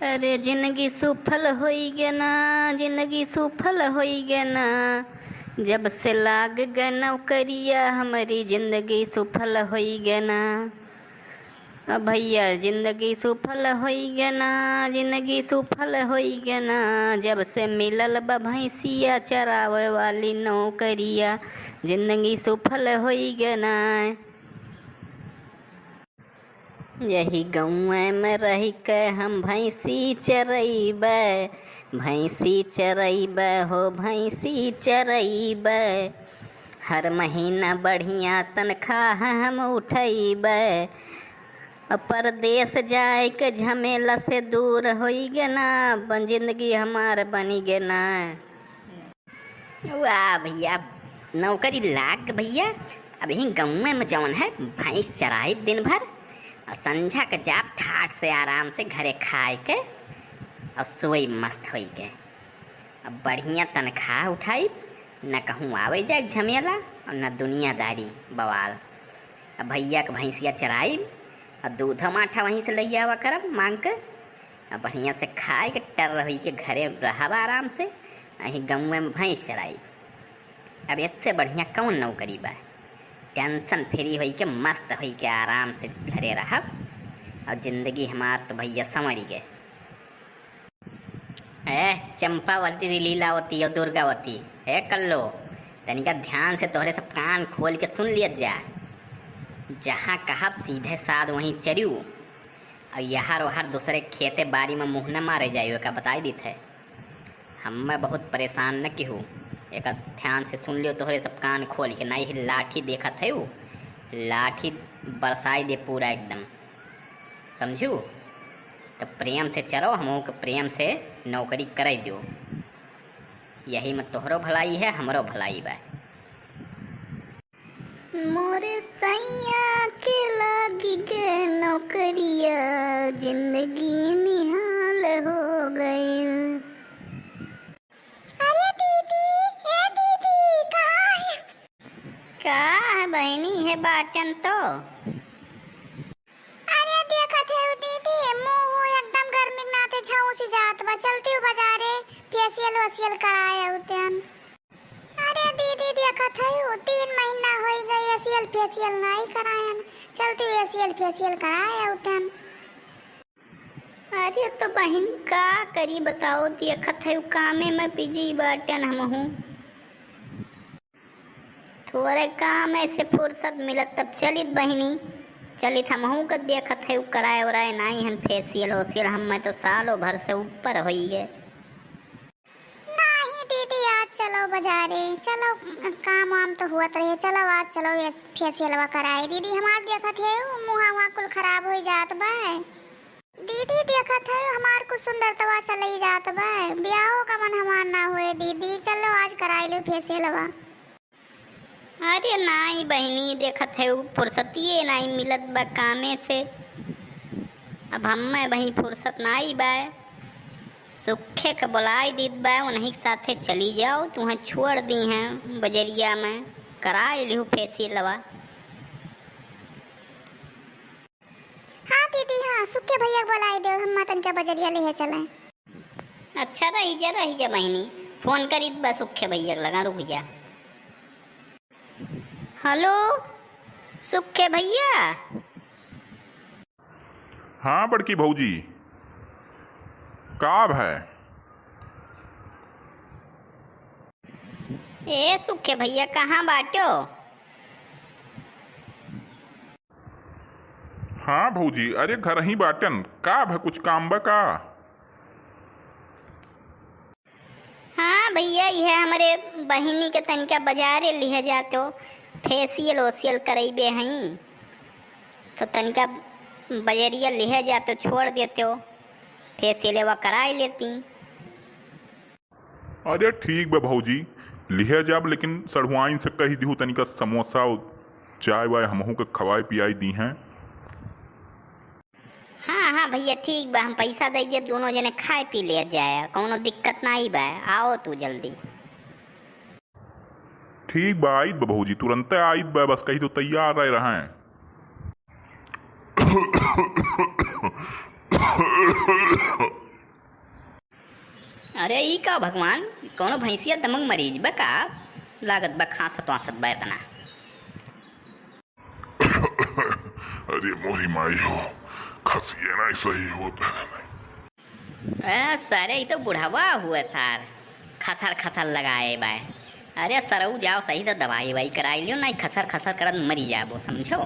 अरे जिंदगी सुफल होई गे ना, जिंदगी सुफल होई गे ना, जब से लाग गए नौकरिया हमारी जिंदगी सुफल होई गे ना। भैया जिंदगी सुफल होई गे ना, जिंदगी सुफल होई गे ना, जब से मिलल बा भैंसिया चरावे वाली नौकरिया जिंदगी सुफल होई गे ना। यही गौए में रही के हम भैंसी चरैबै, भैंसी चरैबै हो भैंसी चरैबै, हर महीना बढ़िया तनख्वाह हम उठैबै, परदेश जाए के झमेला से दूर होई गे ना, जिंदगी हमार बनी गे ना। वाह भैया नौकरी लाग भैया। अब यही गाँव में जौन है भैंस चराई दिन भर और संझा के जाप ठाट से आराम से घरे खाए के और सोई मस्त होई के। अब बढ़िया तनख्वाह उठाई, न कहूँ आवे जाए झमेला और न दुनियादारी बवाल। अब भैया के भैंसिया चराई और दूध माठा वहीं से ले आवा करब मांग के, और बढ़िया से खाए के टर रही के घरे रहब आराम से। यही गाँव में भैंस चराई। अब इससे बढ़िया कौन नौकरी बा। टेंशन फ्री होई के मस्त होई के आराम से घरे रहब और जिंदगी हमार तो भैया संवरी गए। चंपावती लीलावती और दुर्गावती है कल्लो तनिका ध्यान से तोहरे सब कान खोल के सुन लिया जा। जहाँ कहब सीधे साध वहीं चरियो और यहार वहार दूसरे खेते बारी में मुँह न मारे जाइयो का बताई दी थे। हमें बहुत परेशान न की एक ध्यान से सुन लियो तोहरे सब कान खोल के। नहीं ही लाठी देखा थे वो लाठी बरसाई दे पूरा एकदम, समझू। तो प्रेम से चलो हम के प्रेम से नौकरी कर दो, यही में तोहरो भलाई है हमरो भलाई बा। मोरे सैया के लागी गे नौकरिया जिंदगी निहाल हो गई। अरे दीदी ए दीदी कहाँ है? क्या है बहनी है बाटन तो। अरे देखत है दीदी मुँह एकदम गर्मी के नाते छाऊ सी जात बा, चलती हूँ बाजारे फेशियल वेशियल कराया उतन। अरे दीदी देखत है 3 महीना हो गई एशियल फेशियल नहीं करायन, चलती हूँ एशियल फेशियल कराया उतन। अरे तो बहन का करी बताओ, देखत है कामे में बिजी बाटन हम हूँ। थोड़े काम ऐसे फुर्सत मिलत तब चलित बहनी, चलित हम हूँ का देखत है कराए वराए नहीं हन फेशियल वेशियल। हम तो सालों भर से ऊपर हो गए। नहीं दीदी आज चलो बाजारे, चलो काम वाम तो हुआ रहे, चलो आज चलो फेशियल वा कराए। दीदी हमार देखत है मुँह वहाँ कुल खराब हो जात बा। दीदी देखत है हमार कुछ सुंदरतवा चली जात बा, ब्याहो का मन हमार ना हुए। दीदी चलो आज कराई लो फेशियल वा। अरे नहीं बहनी देखत है फुर्सतिये नहीं मिलत बा कामे से। अब हमें वही फुर्सत नहीं बा, सुखे के बुलाई दीद बा उन्हीं के साथे चली जाओ। तुम्हें छोड़ दी हैं बजरिया में कराई लिहू फेशियल वा। हाँ दीदी हाँ सुखे भैया बुलाई दो, हम मतन के बजरिया ले चले। अच्छा रही जा बहनी, फोन करी बा सुखे भैया लगा, रुक जा। हेलो सुखे भैया। हाँ बड़की भौजी काब है? ए सुखे भैया कहाँ बाटो? हाँ भौजी अरे घर ही बाटन, काब है कुछ काम बा का? हाँ भैया यह हमारे बहिनी के तनिका बाजारे लिहे जातो फेशियल वेशियल करेबे हई, तो तनिका बजरिया लिहे जातो छोड़ देते हो फेशियल वा कराई लेती। अरे ठीक बा भौजी लिहे जाब, लेकिन सढ़ुआइन से कही दिहू तनिका समोसा चाय वाय हमहू के खवाई पियाई दी हैं। हाँ भैया ठीक बा, हम पैसा दे दिए दोनों जने खाए पी ले जाए, कोनो दिक्कत नहीं बा। आओ तू जल्दी। ठीक बा आइत बा भौजी, तुरंत आइत बा, बस कही तो तैयार रहे हैं। अरे ई का भगवान कौनो भैंसिया दमक मरीज बा का लागत बा खांसत वासत बा इतना। अरे मोरी माई हो खसिए ना सही होता सरे ई तो बुढ़ावा हुआ सार खसर खसर लगाए बा। अरे सरऊ जाओ सही से दवाई ववाई कराई लियो नहीं खसर खसर करत मरी जाबो समझो।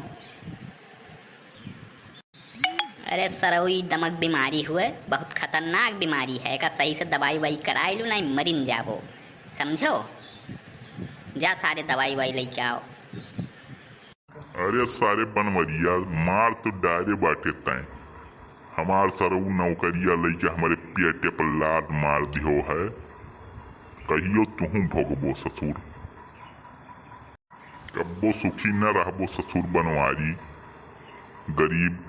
अरे सरऊ ई दमक बीमारी हुए बहुत खतरनाक बीमारी है का सही से दवाई ववाई कराई लो नहीं मरिन जाबो समझो। जा सारे दवाई ववाई लेके आओ। अरे सारे बनवरिया मार तो डायरे बाटे तय हमार सरऊ नौकरिया लेके हमारे पेटे पर लात मार दियो है कहियो तुहू भोगबो ससुर कब्बो सुखी न रहबो ससुर बनवारी गरीब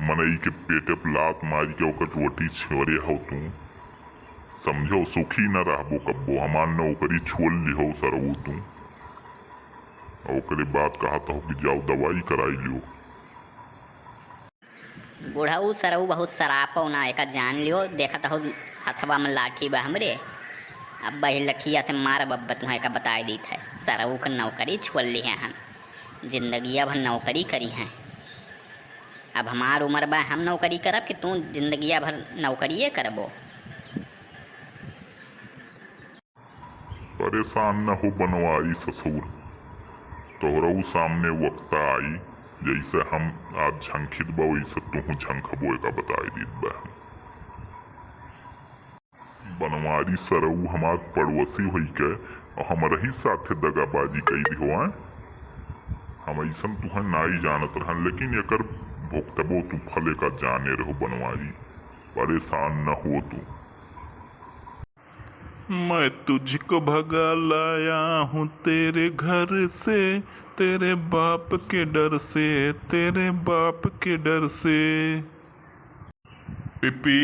मनई के पेटे पर लात मारी के ओकर रोटी छोड़े हो तू समझो सुखी न रहबो कब्बो हमार नौकरी छोड़ लिहो सरऊ तू ओकरे बात कहा तो कि जाओ दवाई कराई लियो। बुढ़ऊ सरऊ बहुत सरापो ना एक जान लियो देखा हो हथवा में लाठी बा हमरे अब बही लठिया से मार बब्बत तुम्हें का बता दी थे सरऊ का नौकरी छोड़ ली है हम जिंदगी अब नौकरी करी हैं। अब हमार उम्र बा हम नौकरी करब कि तू जिंदगी भर नौकरिए करबो। परेशान न हो बनवाई ससुर तोहरऊ सामने वक्त आई जैसे हम आज झंखित बा वैसे तू झंखबो का बताई दीत बा। बनवारी सरऊ हमार पड़ोसी हुई के और हमारे ही साथे दगाबाजी कई दिहो हैं हम ऐसा तुह नाई जानत रहन लेकिन एकर भुगतबो तू फले का जाने रहो बनवारी परेशान न हो तू। मैं तुझको भगा लाया हूँ तेरे घर से तेरे बाप के डर से तेरे बाप के डर से। पिप्पी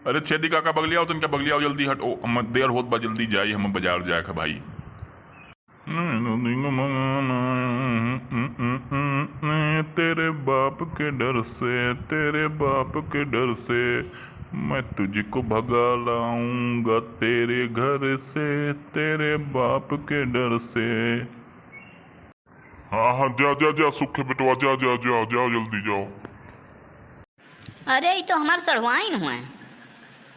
अरे छेदी काका बगलिया आओ तुम क्या बगलिया आओ जल्दी हट ओ हम देर होत बा जल्दी जाई हम बाजार जाए का भाई। तेरे बाप के डर से तेरे बाप के डर से मैं तुझको भगा लाऊंगा तेरे घर से तेरे बाप के डर से। हाँ हाँ जा जा जा सुखे बेटवा जा जा जा जाओ जल्दी जाओ। अरे ये तो हमारे सड़वाइन हुए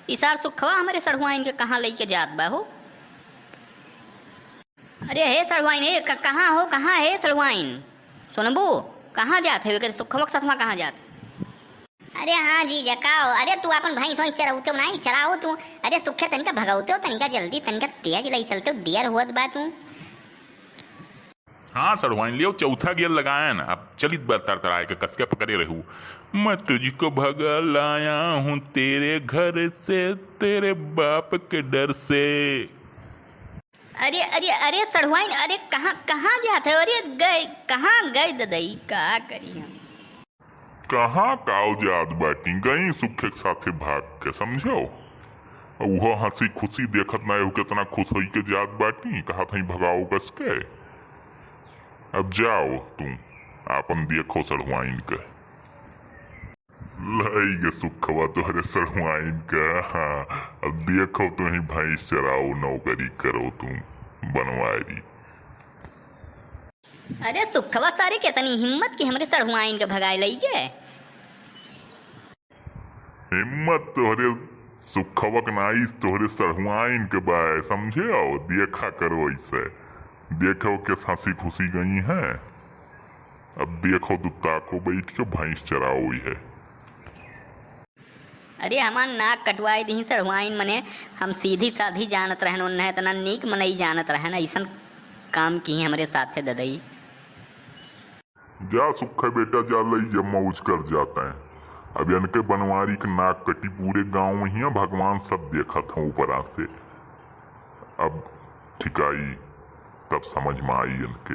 इसार सुखवा हमारे सड़वाइन के कहाँ लेके जात बा हो। अरे हे सड़वाइन हे कहाँ हो कहाँ है सड़वाइन सुनबू कहाँ जात है सुखवा के साथ कहाँ जात। अरे हाँ जी जकाओ अरे तू अपन भाई सोच चराउतो नहीं चराओ तू अरे सुखे तनिका भगाउतो तनिका जल्दी तनिका तेज लई चलते देर होत बा तू। हाँ सड़वाइन लियो चौथा गियर लगाया ना अब चलित बार तरतराए के कसके पकड़े रहू। मैं तुझको भगा लाया हूँ तेरे घर से तेरे बाप के डर से। अरे अरे अरे सड़वाइन अरे कहाँ कहाँ जाते हो अरे गए कहाँ गए ददई का करी हम कहाँ काव जात बाटी गई सुखे के साथे भाग के समझो वो हंसी खुशी देखत ना हो कितना खुश होई के जात बाटी कहा था भगाओ कस के। अब जाओ तुम आपन देखो सड़वाइन के लाई के सुखवा तुहरे सड़वाइन का। हाँ अब देखो तुम भैंस चराओ नौकरी करो तुम बनवारी। अरे सुखवा सारे कितनी हिम्मत की हमरे सड़वाइन के भगाए लई के। हिम्मत तोहरे सुखवक नाई तोहरे सड़वाइन के बाय समझे आओ देखा करो ऐसे देखो के हंसी खुशी गई हैं। अब देखो तो ताको बैठ के भैंस चराओ है। अरे हमार नाक कटवाई दी सड़वाइन मने हम सीधी साधी जानत रहन उन्हें इतना नीक मनई जानत रहन ऐसा काम की हमरे साथ से ददई। जा सुखे बेटा जा लई जब मौज कर जाता है। अब इनके बनवारी के नाक कटी पूरे गांव में ही भगवान सब देखा था ऊपर से अब ठिकाई तब समझ में आई इनके।